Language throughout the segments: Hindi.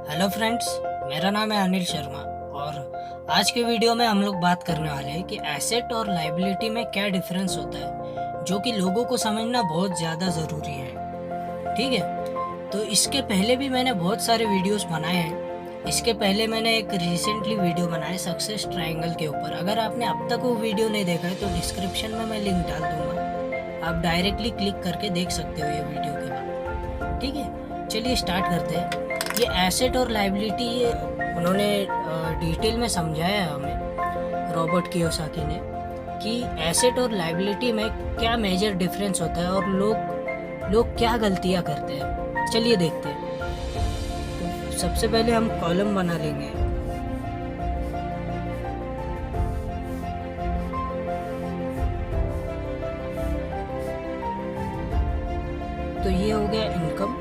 हेलो फ्रेंड्स, मेरा नाम है अनिल शर्मा और आज के वीडियो में हम लोग बात करने वाले हैं कि एसेट और लाइबिलिटी में क्या डिफरेंस होता है, जो कि लोगों को समझना बहुत ज़्यादा ज़रूरी है। ठीक है, तो इसके पहले भी मैंने बहुत सारे वीडियोस बनाए हैं। इसके पहले मैंने एक रिसेंटली वीडियो बनाया सक्सेस ट्रायंगल के ऊपर। अगर आपने अब तक वो वीडियो नहीं देखा है तो डिस्क्रिप्शन में मैं लिंक डाल दूँगा, आप डायरेक्टली क्लिक करके देख सकते हो ये वीडियो के बाद। ठीक है, चलिए स्टार्ट करते हैं। ये एसेट और लाइबिलिटी ये उन्होंने डिटेल में समझाया है हमें, रॉबर्ट कियोसाकी ने, कि एसेट और लाइबिलिटी में क्या मेजर डिफरेंस होता है और लोग क्या गलतियां करते हैं। चलिए देखते हैं। तो सबसे पहले हम कॉलम बना लेंगे। तो ये हो गया इनकम,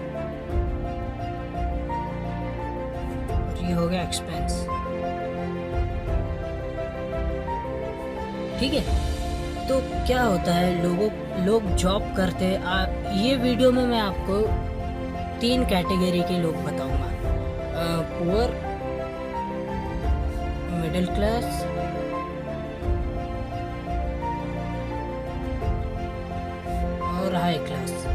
ये हो गया एक्सपेंस। ठीक है, तो क्या होता है, लोग जॉब करते हैं। ये वीडियो में मैं आपको 3 कैटेगरी के लोग बताऊंगा, पुअर, मिडिल क्लास और हाई क्लास।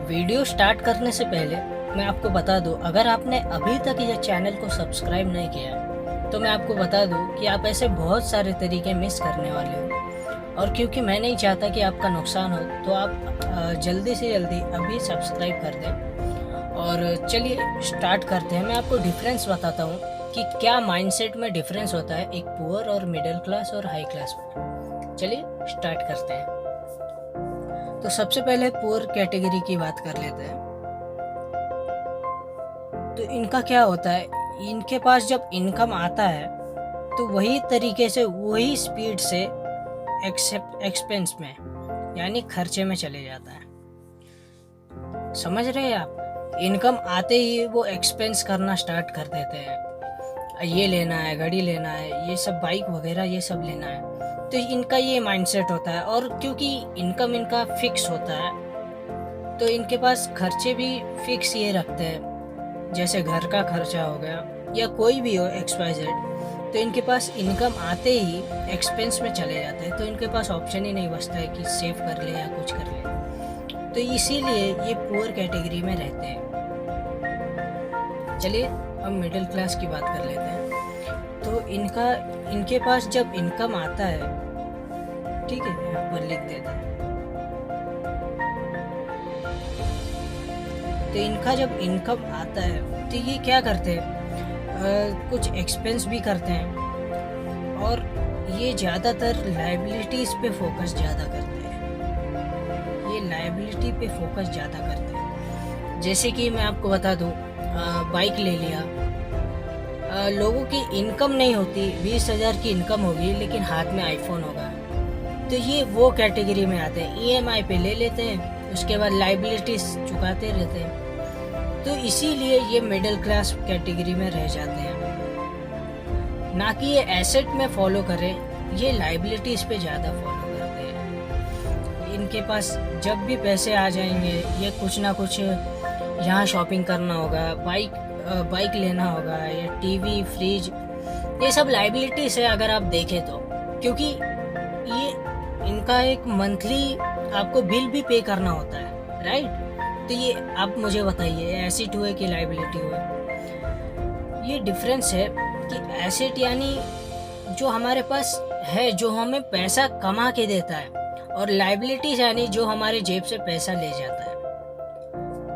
वीडियो स्टार्ट करने से पहले मैं आपको बता दूं, अगर आपने अभी तक ये चैनल को सब्सक्राइब नहीं किया तो मैं आपको बता दूं कि आप ऐसे बहुत सारे तरीके मिस करने वाले हो। और क्योंकि मैं नहीं चाहता कि आपका नुकसान हो, तो आप जल्दी से जल्दी अभी सब्सक्राइब कर दें। और चलिए स्टार्ट करते हैं। मैं आपको डिफरेंस बताता हूँ कि क्या माइंडसेट में डिफरेंस होता है एक पुअर और मिडिल क्लास और हाई क्लास में। चलिए स्टार्ट करते हैं। तो सबसे पहले पुअर कैटेगरी की बात कर लेते हैं। तो इनका क्या होता है, इनके पास जब इनकम आता है तो वही तरीके से वही स्पीड से एक्सपेंस में यानी खर्चे में चले जाता है। समझ रहे हैं आप? इनकम आते ही वो एक्सपेंस करना स्टार्ट कर देते हैं। ये लेना है, घड़ी लेना है, ये सब बाइक वगैरह ये सब लेना है। तो इनका ये माइंडसेट होता है। और क्योंकि इनकम इनका फिक्स होता है तो इनके पास खर्चे भी फिक्स ये रखते हैं, जैसे घर का खर्चा हो गया या कोई भी हो XYZ। तो इनके पास इनकम आते ही एक्सपेंस में चले जाते हैं, तो इनके पास ऑप्शन ही नहीं बचता है कि सेव कर ले या कुछ कर ले। तो इसीलिए ये पुअर कैटेगरी में रहते हैं। चलिए अब मिडिल क्लास की बात कर लेते हैं। तो इनके पास जब इनकम आता है, ठीक है, यहाँ पर लिख देते हैं। तो इनका जब इनकम आता है तो ये क्या करते हैं, कुछ एक्सपेंस भी करते हैं और ये ज़्यादातर लाइबिलिटीज़ पे फोकस ज़्यादा करते हैं। ये लाइबिलिटी पे फोकस ज़्यादा करते हैं। जैसे कि मैं आपको बता दूँ, बाइक ले लिया, लोगों की इनकम नहीं होती, 20,000 की इनकम होगी लेकिन हाथ में आईफोन होगा, तो ये वो कैटेगरी में आते हैं। EMI पे ले लेते हैं, उसके बाद लाइबिलिटीज चुकाते रहते हैं। तो इसीलिए ये मिडिल क्लास कैटेगरी में रह जाते हैं। ना कि ये एसेट में फॉलो करें, ये लाइबिलिटीज पे ज़्यादा फॉलो करते हैं। इनके पास जब भी पैसे आ जाएंगे, ये कुछ ना कुछ यहाँ शॉपिंग करना होगा, बाइक लेना होगा या टीवी, फ्रिज, ये सब लाइबिलिटीज है अगर आप देखें तो। क्योंकि ये इनका एक मंथली आपको बिल भी पे करना होता है, राइट? तो ये आप मुझे बताइए, एसेट हुए कि लाइबिलिटी हुए? ये डिफरेंस है कि एसेट यानी जो हमारे पास है, जो हमें पैसा कमा के देता है, और लाइबिलिटीज यानी जो हमारे जेब से पैसा ले जाता है।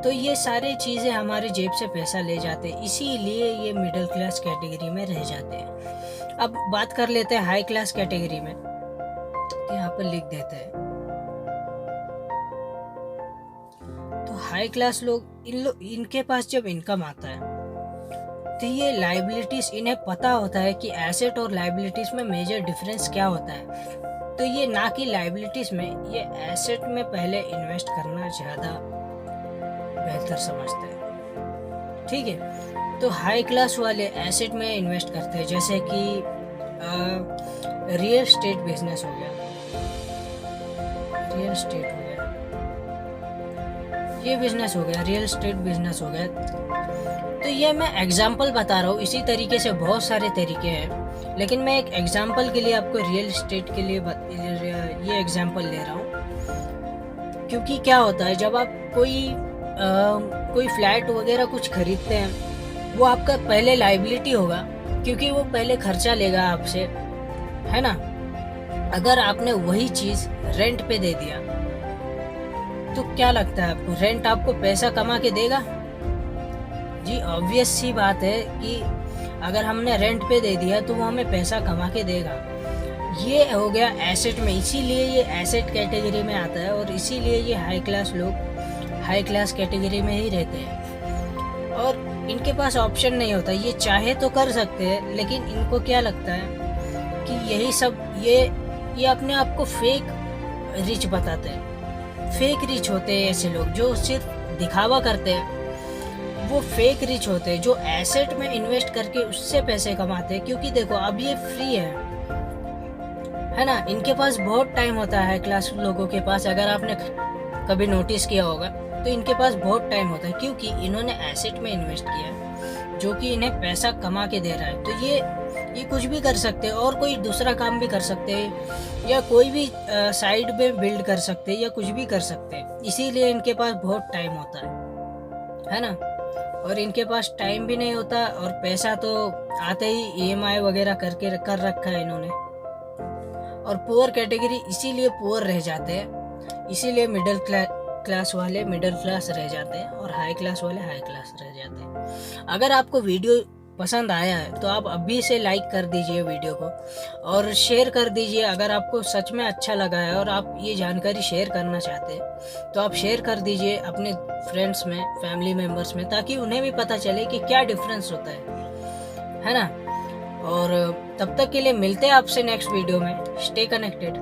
तो ये सारी चीज़ें हमारे जेब से पैसा ले जाते हैं, इसीलिए ये मिडिल क्लास कैटेगरी में रह जाते हैं। अब बात कर लेते हैं हाई क्लास कैटेगरी में। तो यहाँ पर लिख देते हैं। तो हाई क्लास लोग इनके पास जब इनकम आता है तो ये लाइबिलिटीज, इन्हें पता होता है कि एसेट और लाइबिलिटीज में मेजर डिफरेंस क्या होता है। तो ये ना कि लाइबिलिटीज में, ये एसेट में पहले इन्वेस्ट करना ज़्यादा बेहतर समझते हैं। ठीक है, तो हाई क्लास वाले एसेट में इन्वेस्ट करते हैं, जैसे कि रियल स्टेट बिजनेस हो गया, रियल स्टेट हो गया, ये बिजनेस हो गया, रियल एस्टेट बिजनेस हो गया। तो ये मैं एग्जाम्पल बता रहा हूँ, इसी तरीके से बहुत सारे तरीके हैं, लेकिन मैं एक एग्जाम्पल के लिए आपको रियल एस्टेट के लिए ये एग्जाम्पल ले रहा हूँ। क्योंकि क्या होता है, जब आप कोई फ्लैट वगैरह कुछ खरीदते हैं, वो आपका पहले लाइबिलिटी होगा, क्योंकि वो पहले खर्चा लेगा आपसे, है ना। अगर आपने वही चीज़ रेंट पे दे दिया तो क्या लगता है आपको, रेंट आपको पैसा कमा के देगा? जी ऑब्वियस सी बात है कि अगर हमने रेंट पे दे दिया तो वो हमें पैसा कमा के देगा। ये हो गया एसेट में, इसीलिए ये एसेट कैटेगरी में आता है, और इसीलिए ये हाई क्लास लोग हाई क्लास कैटेगरी में ही रहते हैं। और इनके पास ऑप्शन नहीं होता, ये चाहे तो कर सकते हैं, लेकिन इनको क्या लगता है कि यही सब ये अपने आप को फेक रिच बताते हैं। फेक रिच होते हैं ऐसे लोग जो सिर्फ दिखावा करते हैं, वो फेक रिच होते हैं जो एसेट में इन्वेस्ट करके उससे पैसे कमाते हैं। क्योंकि देखो अब ये फ्री है ना, इनके पास बहुत टाइम होता है क्लास लोगों के पास, अगर आपने कभी नोटिस किया होगा तो इनके पास बहुत टाइम होता है, क्योंकि इन्होंने एसेट में इन्वेस्ट किया है जो कि इन्हें पैसा कमा के दे रहा है। तो ये कुछ भी कर सकते हैं, और कोई दूसरा काम भी कर सकते हैं, या कोई भी साइड में बिल्ड कर सकते हैं, या कुछ भी कर सकते हैं। इसीलिए इनके पास बहुत टाइम होता है ना। और इनके पास टाइम भी नहीं होता, और पैसा तो आते ही ईएमआई वगैरह करके कर रखा है इन्होंने। और पुअर कैटेगरी इसीलिए पुअर रह जाते हैं, इसीलिए मिडिल क्लास वाले मिडिल क्लास रह जाते हैं, और हाई क्लास वाले हाई क्लास रह जाते हैं। अगर आपको वीडियो पसंद आया है तो आप अभी से लाइक कर दीजिए वीडियो को, और शेयर कर दीजिए। अगर आपको सच में अच्छा लगा है और आप ये जानकारी शेयर करना चाहते हैं तो आप शेयर कर दीजिए अपने फ्रेंड्स में, फैमिली मेम्बर्स में, ताकि उन्हें भी पता चले कि क्या डिफरेंस होता है ना। और तब तक के लिए मिलते हैं आपसे नेक्स्ट वीडियो में। Stay connected.